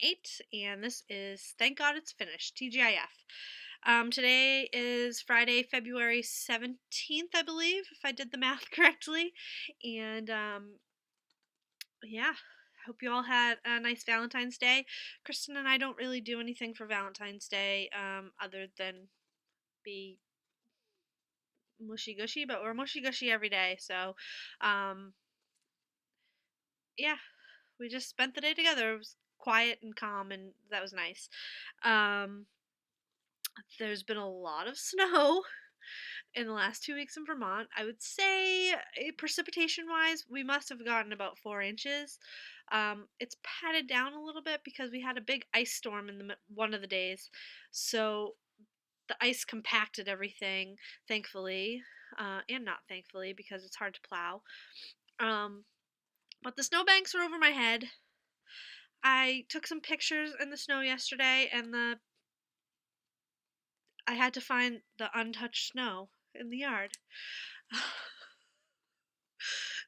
2008, and this is Thank God It's Finished, TGIF. Today is Friday, February 17th, I believe, if I did the math correctly. And yeah, hope you all had a nice Valentine's Day. Kristen and I don't really do anything for Valentine's Day other than be mushy gushy, but we're mushy gushy every day. So, um, yeah, we just spent the day together. It was quiet and calm, and that was nice. Um, there's been a lot of snow in the last 2 weeks in Vermont. I would say, precipitation wise, we must have gotten about 4 inches. It's patted down a little bit because we had a big ice storm in one of the days. So the ice compacted everything, thankfully, and not thankfully because it's hard to plow. But the snowbanks are over my head. I took some pictures in the snow yesterday, and I had to find the untouched snow in the yard,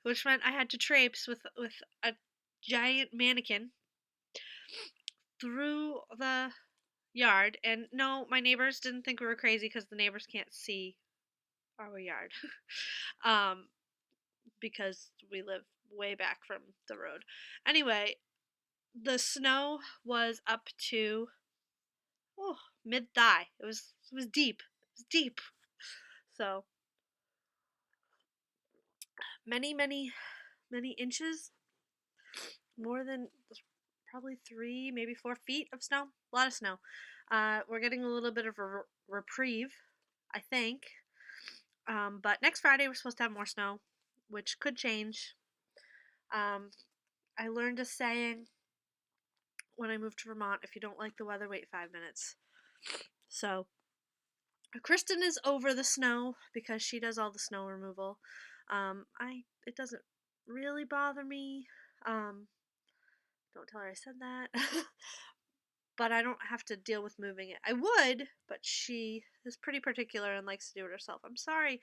which meant I had to traipse with a giant mannequin through the yard. And no, my neighbors didn't think we were crazy because the neighbors can't see our yard, um, because we live way back from the road. Anyway, the snow was up to mid thigh. It was deep. It was deep. So many inches, more than probably 3, maybe 4 feet of snow. A lot of snow. We're getting a little bit of a reprieve, I think. But next Friday we're supposed to have more snow, which could change. I learned a saying when I moved to Vermont: if you don't like the weather, wait 5 minutes. So Kristen is over the snow because she does all the snow removal. It doesn't really bother me. Don't tell her I said that. But I don't have to deal with moving it. I would, but she is pretty particular and likes to do it herself. I'm sorry.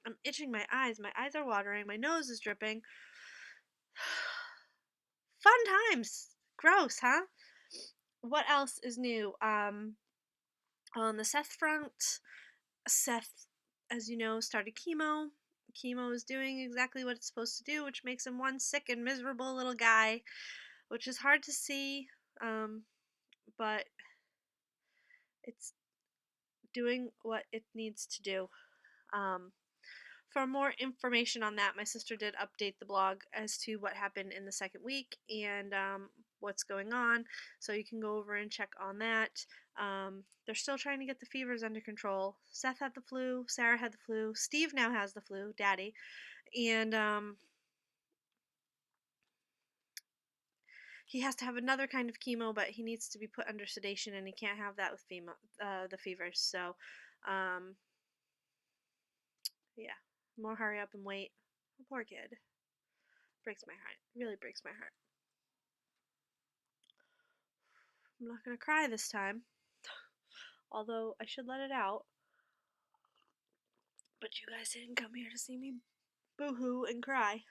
I'm itching my eyes. My eyes are watering. My nose is dripping. Fun times. Gross, huh? What else is new? On the Seth front, Seth, as you know, started chemo. Chemo is doing exactly what it's supposed to do, which makes him one sick and miserable little guy, which is hard to see, but it's doing what it needs to do. Um, for more information on that, my sister did update the blog as to what happened in the second week and what's going on, so you can go over and check on that. They're still trying to get the fevers under control. Seth had the flu, Sarah had the flu, Steve now has the flu, Daddy, and he has to have another kind of chemo, but he needs to be put under sedation, and he can't have that with the fevers. So, yeah, more hurry up and wait. Oh, poor kid. Breaks my heart. Really breaks my heart. I'm not gonna cry this time, although I should let it out. But you guys didn't come here to see me boo-hoo and cry.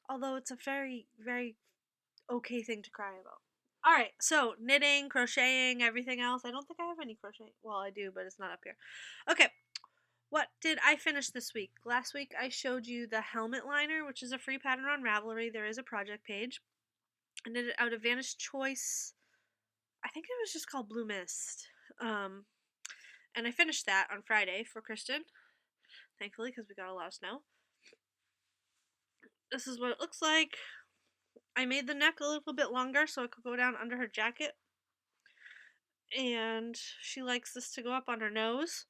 Although it's a very, very okay thing to cry about. Alright, so knitting, crocheting, everything else. I don't think I have any crochet. Well, I do, but it's not up here. Okay, what did I finish this week? Last week I showed you the helmet liner, which is a free pattern on Ravelry. There is a project page. I knit it out of Vanished Choice. I think it was just called Blue Mist. And I finished that on Friday for Kristen, thankfully, because we got a lot of snow. This is what it looks like. I made the neck a little bit longer so it could go down under her jacket. And she likes this to go up on her nose.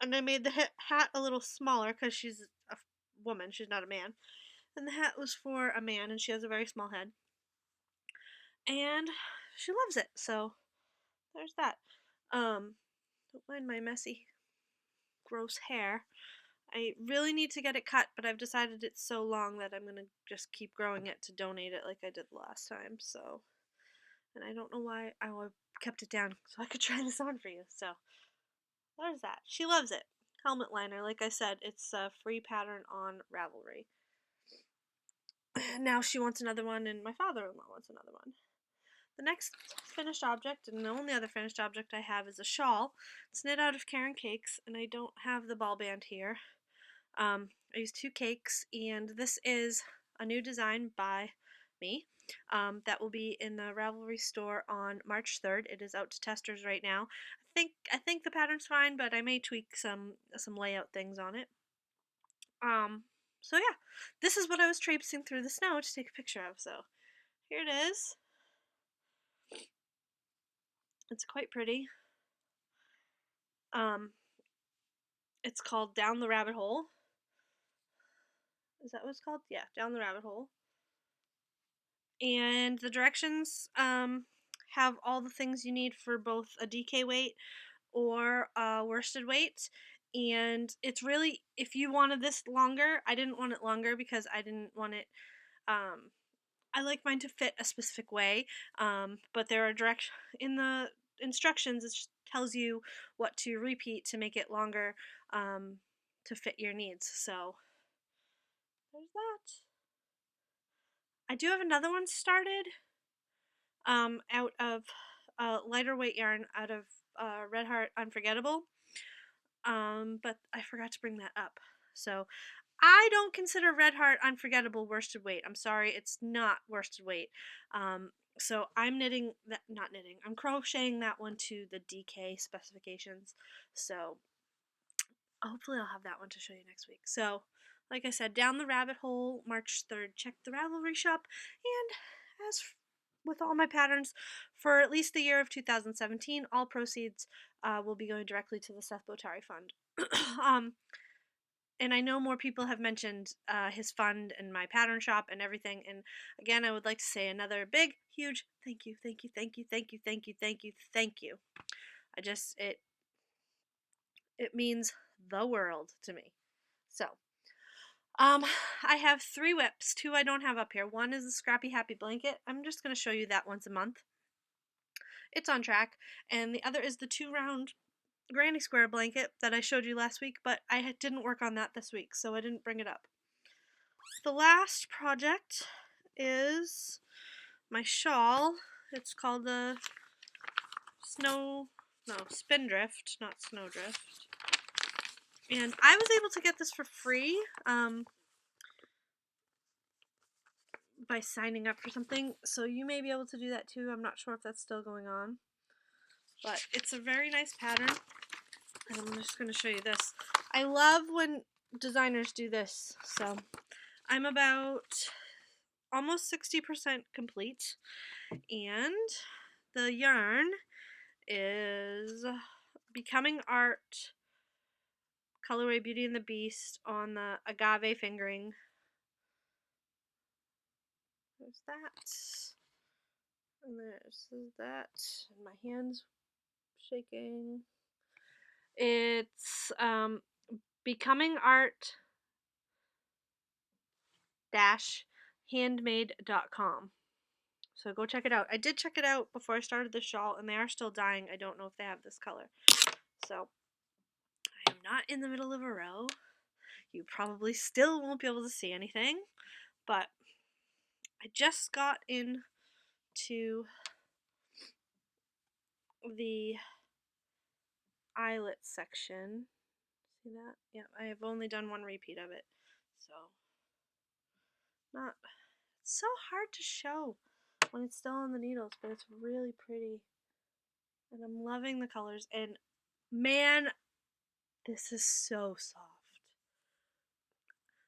And I made the hat a little smaller because she's a woman, she's not a man. And the hat was for a man, and she has a very small head. And she loves it, so there's that. Don't mind my messy, gross hair. I really need to get it cut, but I've decided it's so long that I'm gonna just keep growing it to donate it like I did last time. So, and I don't know why I kept it down so I could try this on for you. So there's that. She loves it. Helmet liner, like I said, it's a free pattern on Ravelry. Now she wants another one, and my father-in-law wants another one. The next finished object, and the only other finished object I have, is a shawl. It's knit out of Caron cakes, and I don't have the ball band here. I used 2 cakes, and this is a new design by me that will be in the Ravelry store on March 3rd. It is out to testers right now. I think the pattern's fine, but I may tweak some layout things on it. So yeah, this is what I was traipsing through the snow to take a picture of. So here it is. It's quite pretty. It's called Down the Rabbit Hole. Is that what it's called? Yeah, Down the Rabbit Hole. And the directions have all the things you need for both a DK weight or a worsted weight. And it's really, if you wanted this longer, I didn't want it longer because I didn't want it, I like mine to fit a specific way, but there are in the instructions, it tells you what to repeat to make it longer to fit your needs. So there's that. I do have another one started out of lighter weight yarn out of Red Heart Unforgettable, but I forgot to bring that up. So I don't consider Red Heart Unforgettable worsted weight. I'm sorry, it's not worsted weight. So I'm I'm crocheting that one to the DK specifications. So hopefully I'll have that one to show you next week. So, like I said, Down the Rabbit Hole, March 3rd. Check the Ravelry shop. And as with all my patterns, for at least the year of 2017, all proceeds will be going directly to the Seth Botari Fund. And I know more people have mentioned his fund and my pattern shop and everything. And again, I would like to say another big, huge thank you, thank you, thank you, thank you, thank you, thank you, thank you. It means the world to me. So, I have 3 whips. 2 I don't have up here. One is the Scrappy Happy Blanket. I'm just going to show you that once a month. It's on track. And the other is the 2-round Granny Square blanket that I showed you last week, but I didn't work on that this week, so I didn't bring it up. The last project is my shawl. It's called the Spindrift, not Snowdrift. And I was able to get this for free by signing up for something, so you may be able to do that too. I'm not sure if that's still going on. But it's a very nice pattern. And I'm just going to show you this. I love when designers do this. So I'm about almost 60% complete. And the yarn is Becoming Art colorway Beauty and the Beast on the agave fingering. There's that. And there's that. And my hand's shaking. It's Becoming Art handmade.com. So go check it out. I did check it out before I started the shawl, and they are still dying. I don't know if they have this color. So I am not in the middle of a row. You probably still won't be able to see anything, but I just got into the eyelet section. See that? Yeah, I have only done 1 repeat of it. So it's so hard to show when it's still on the needles, but it's really pretty. And I'm loving the colors, and man, this is so soft.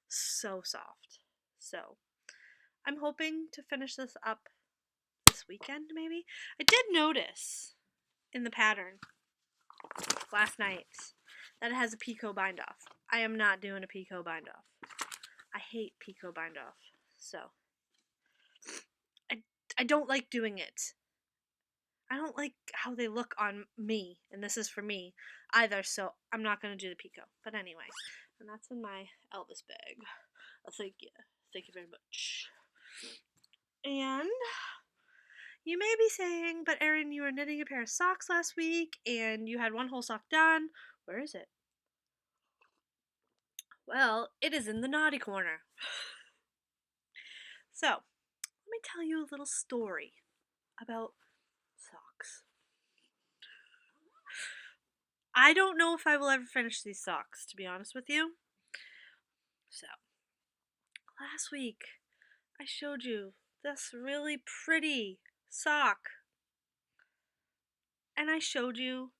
So soft. So I'm hoping to finish this up this weekend, maybe. I did notice in the pattern last night that it has a picot bind off. I am not doing a picot bind off. I hate picot bind off. So I don't like doing it. I don't like how they look on me, and this is for me either, so I'm not going to do the picot. But anyway, and that's in my Elvis bag. Thank you. Thank you very much. And you may be saying, but Erin, you were knitting a pair of socks last week, and you had 1 whole sock done. Where is it? Well, it is in the naughty corner. So, let me tell you a little story about socks. I don't know if I will ever finish these socks, to be honest with you. So, last week I showed you this really pretty sock. And I showed you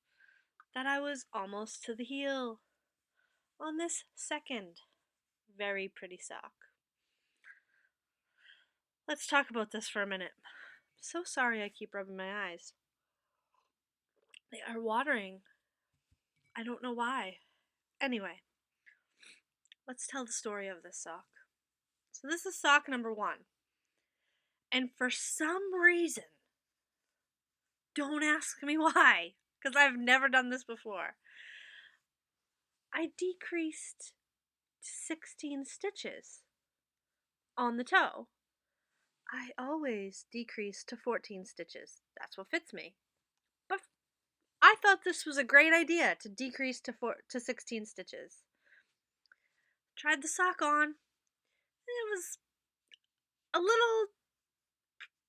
that I was almost to the heel on this second very pretty sock. Let's talk about this for a minute. I'm so sorry I keep rubbing my eyes. They are watering. I don't know why. Anyway, let's tell the story of this sock. So this is sock number 1. And for some reason, don't ask me why, because I've never done this before, I decreased to 16 stitches on the toe. I always decrease to 14 stitches. That's what fits me. But I thought this was a great idea to decrease to 16 stitches. Tried the sock on. It was a little,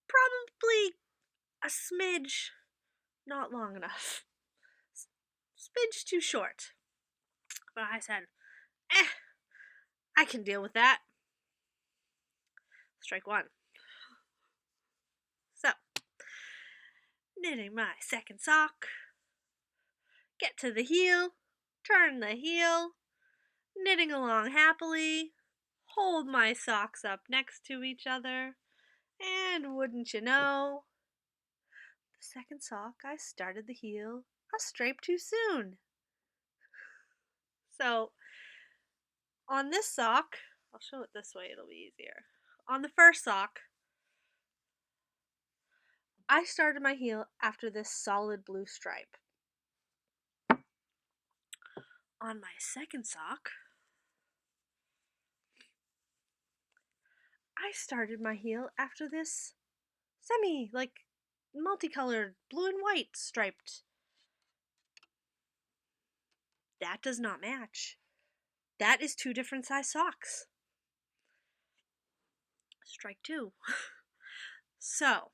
probably a smidge, not long enough. Smidge too short. But I said, I can deal with that. Strike 1. So, knitting my second sock. Get to the heel. Turn the heel. Knitting along happily. Hold my socks up next to each other. And wouldn't you know, the second sock I started the heel a stripe too soon. So, on this sock, I'll show it this way, it'll be easier. On the first sock, I started my heel after this solid blue stripe. On my second sock, I started my heel after this multicolored blue and white striped. That does not match. That is 2 different size socks. Strike 2. So,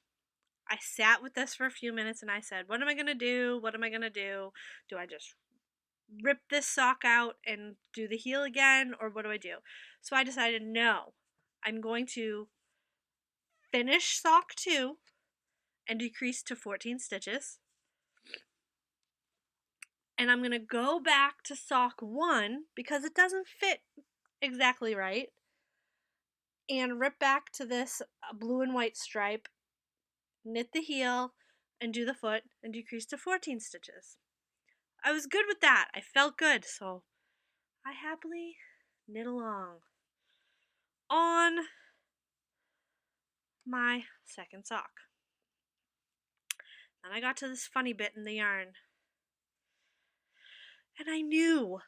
I sat with this for a few minutes and I said, what am I going to do? What am I going to do? Do I just rip this sock out and do the heel again, or what do I do? So I decided, no, I'm going to finish sock 2 and decrease to 14 stitches. And I'm going to go back to sock 1 because it doesn't fit exactly right, and rip back to this blue and white stripe, knit the heel, and do the foot, and decrease to 14 stitches. I was good with that. I felt good, so I happily knit along on my second sock. Then I got to this funny bit in the yarn, and I knew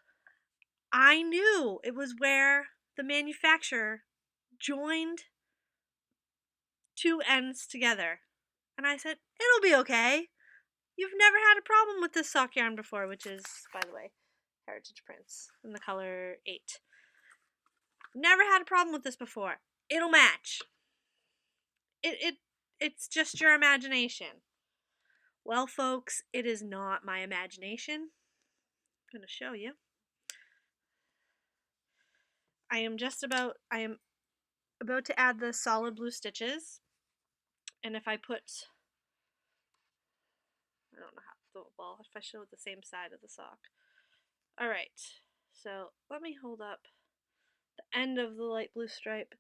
it was where the manufacturer joined 2 ends together. And I said, it'll be okay. You've never had a problem with this sock yarn before, which is, by the way, Heritage Prints in the color 8. Never had a problem with this before. It'll match. It's just your imagination. Well, folks, it is not my imagination. I'm going to show you. I am about to add the solid blue stitches. And if I put, I don't know how, well, if I show the same side of the sock. Alright, so let me hold up the end of the light blue stripe.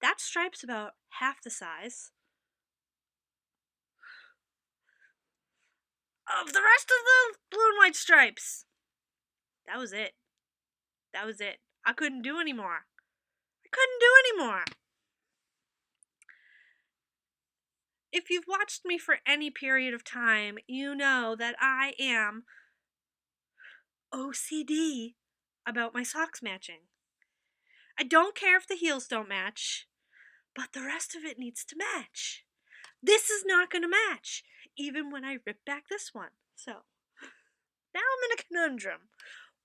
That stripe's about half the size of the rest of the blue and white stripes. That was it. That was it. I couldn't do anymore. If you've watched me for any period of time, you know that I am OCD about my socks matching. I don't care if the heels don't match, but the rest of it needs to match. This is not going to match, even when I rip back this one. So, now I'm in a conundrum.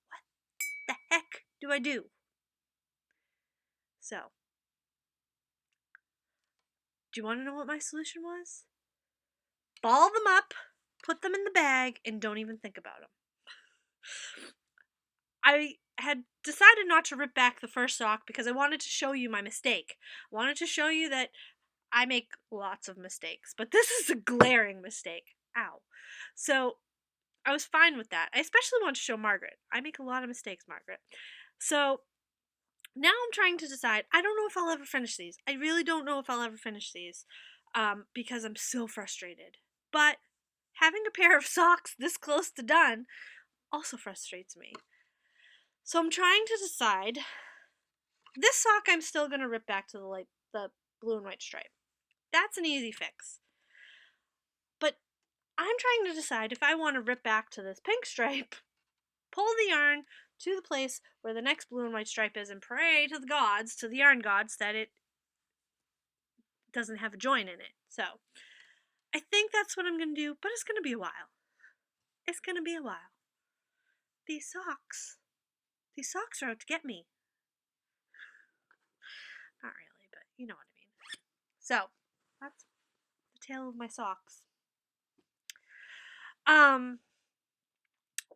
What the heck do I do? So, Do you want to know what my solution was? Ball them up, put them in the bag, and don't even think about them. I had decided not to rip back the first sock because I wanted to show you my mistake. I wanted to show you that I make lots of mistakes, but this is a glaring mistake. Ow. So I was fine with that. I especially want to show Margaret. I make a lot of mistakes, Margaret. So now I'm trying to decide. I don't know if I'll ever finish these. I really don't know if I'll ever finish these because I'm so frustrated. But having a pair of socks this close to done also frustrates me. So I'm trying to decide. This sock I'm still going to rip back to the blue and white stripe. That's an easy fix. But I'm trying to decide if I want to rip back to this pink stripe, pull the yarn to the place where the next blue and white stripe is, and pray to the gods, to the yarn gods, that it doesn't have a join in it. So I think that's what I'm going to do, but it's going to be a while. It's going to be a while. These socks are out to get me. Not really, but you know what I mean. So that's the tale of my socks.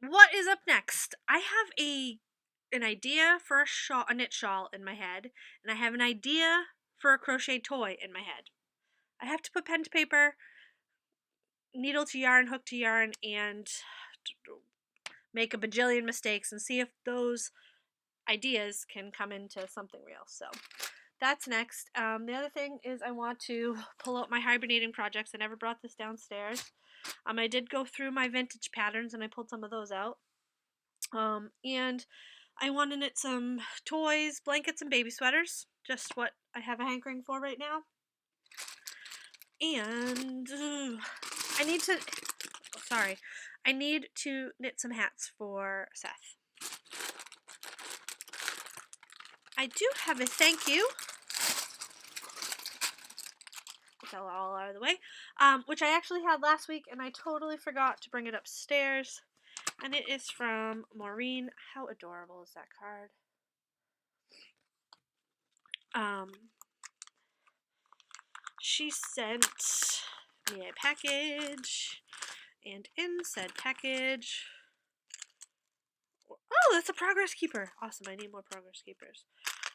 What is up next? I have an idea for a knit shawl in my head, and I have an idea for a crochet toy in my head. I have to put pen to paper, needle to yarn, hook to yarn, and make a bajillion mistakes and see if those ideas can come into something real. So that's next. The other thing is I want to pull out my hibernating projects. I never brought this downstairs. I did go through my vintage patterns and I pulled some of those out. And I want to knit some toys, blankets, and baby sweaters. Just what I have a hankering for right now. And I need to knit some hats for Seth. I do have a thank you. Get that all out of the way. Which I actually had last week and I totally forgot to bring it upstairs. And it is from Maureen. How adorable is that card? She sent me a package, and in said package, oh, that's a progress keeper. Awesome, I need more progress keepers.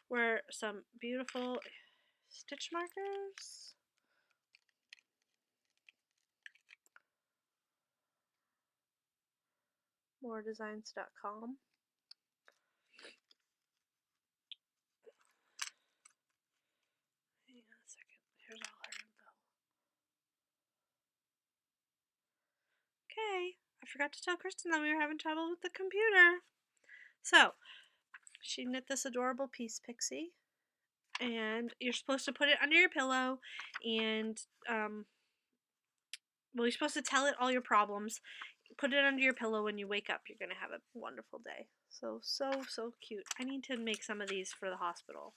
Were some beautiful stitch markers. Moredesigns.com. Hang on a second. Here's all her info. Okay, I forgot to tell Kristen that we were having trouble with the computer. So, she knit this adorable piece, Pixie. And you're supposed to put it under your pillow and, you're supposed to tell it all your problems. Put it under your pillow when you wake up. You're going to have a wonderful day. So cute. I need to make some of these for the hospital.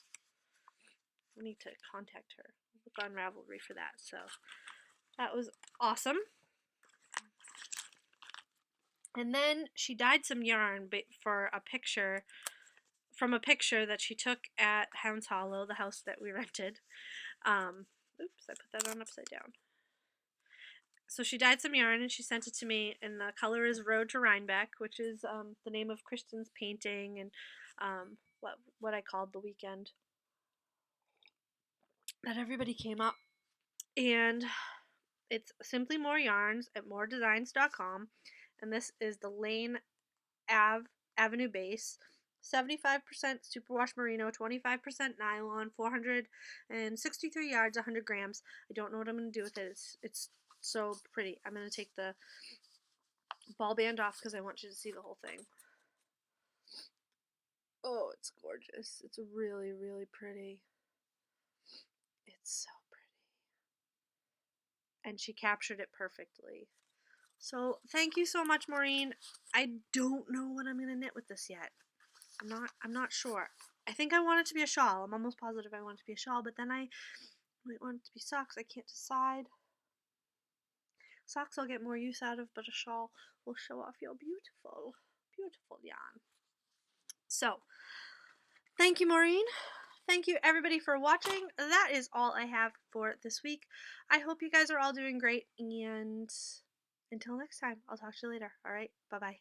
I need to contact her. Look on Ravelry for that. So that was awesome. And then she dyed some yarn for a picture, from a picture that she took at Hounds Hollow, the house that we rented. Oops, I put that on upside down. So she dyed some yarn and she sent it to me, and the color is Road to Rhinebeck, which is the name of Kristen's painting and what I called the weekend that everybody came up. And it's simply more yarns at moredesigns.com, and this is the Lane Avenue base. 75% superwash merino, 25% nylon, 463 yards, 100 grams. I don't know what I'm going to do with it. It's so pretty. I'm going to take the ball band off because I want you to see the whole thing. Oh, it's gorgeous. It's really, really pretty. It's so pretty. And she captured it perfectly. So thank you so much, Maureen. I don't know what I'm going to knit with this yet. I'm not sure. I think I want it to be a shawl. I'm almost positive I want it to be a shawl, but then I might want it to be socks. I can't decide. Socks I'll get more use out of, but a shawl will show off your beautiful, beautiful yarn. So, thank you, Maureen. Thank you everybody for watching. That is all I have for this week. I hope you guys are all doing great, and until next time, I'll talk to you later. All right, bye-bye.